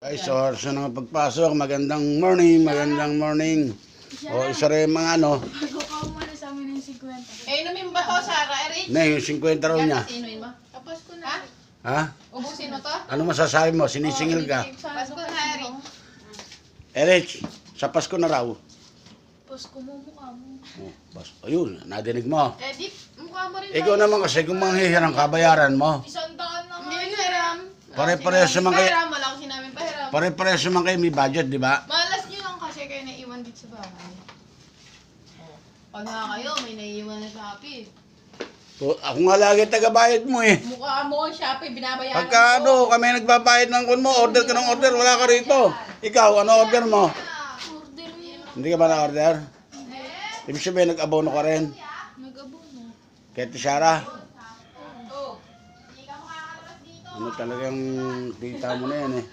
Ay, so na pagpasok, magandang morning. O, isa rin mga ano. Magkukaw mo na sa amin ng 50. Inumin ba to, Sarah? Eric? Na, yung 50 raw niya. Inumin mo? Tapos ko na. Ha? Ha? Ubusin mo to? Ano masasabi mo? Sinisingil ka? Pasko na, Eric. Erich, sa Pasko na raw. Pasko mo mukha mo. Oh, ayun, nadinig mo. Di, mukha mo rin. Ikaw naman kasi kung manghihirang kabayaran mo. 100 na nga. Hindi hiram. Pare-parehas naman kayo. Pahiram, wala akong sinabing pahiram. Pare-parehas naman kayo may budget, di ba? Malas nyo lang kasi kayo naiwan dito sa bahay. Pag nga kayo, may naiiwan na Shopee. Ako nga lagi taga-bayad mo eh. Mukha mo, Shopee, binabayaran Pagka ano, kami nagbabayad ng kun mo, order ka ng order, wala ka rito. Ikaw, ano order mo? Order mo. Hindi ka ba na-order? Ibig sabihin, nag-abono ka rin. Nag-abono. Kaya Tishara, Oh. ano talagang kita mo na yan eh.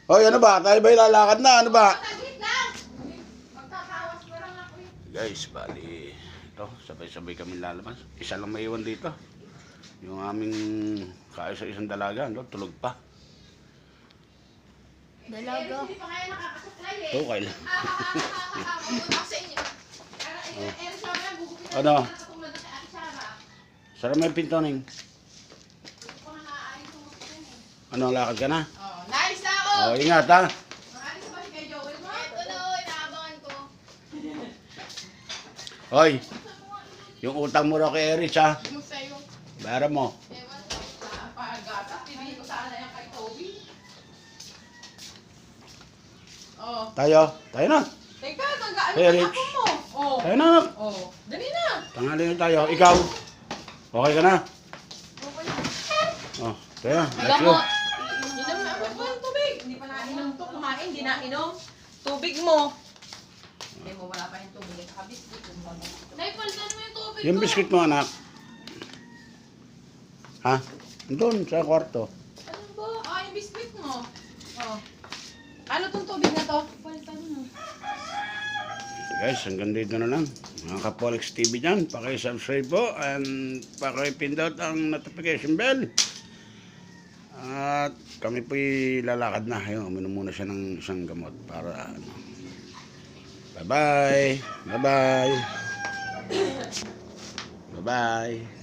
Hoy, ano ba? Tayo ba ilalakad na? Ano ba? Guys, bali, ito, sabay-sabay kami lalabas. Isa lang may iwan dito. Yung aming kaisa-isang dalaga, no? Tulog pa. Dalaga. Okay lang. Ano? Sara may pintoning. Ano, lakad ka na? Oh, nice na ako! Oh, ingat ha. Maalis ba si kay Joel mo? Ito na, inaabangan ko. Hoy, yung utang mo raw kay Erich ha. Mo sa'yo. Bayaran mo. Ewan ko, saan pa gata? Pilihin ko sana yan kay Toby. Oh. Tayo na. Teka, nag-ano Hey, hey, Rich. ako mo? Oh. Tayo na. Oh. Dali na. Tanghali na tayo. Ikaw, okay ka na? Oh, tayo. Let's Alam go. mo, inom na ako ba yung tubig? Hindi pa nainom to. Kumain, hindi nainom. Tubig mo. Hindi mo, wala pa yung tubig. Nakabiskuit yung bago. Naipaldan mo yung tubig Yung ko. biscuit mo, anak. Ha? Doon, sa kwarto. Ano ba? Ah, yung biskuit mo. Oh. Ano tong tubig na to? Paltan mo. Guys, hanggang dito na lang. Mga Kapolex TV dyan, paki-subscribe po and paki-pindot ang notification bell. At kami po'y lalakad na. Ayun, uminom muna siya ng isang gamot para ano. Bye-bye. Bye-bye. Bye-bye.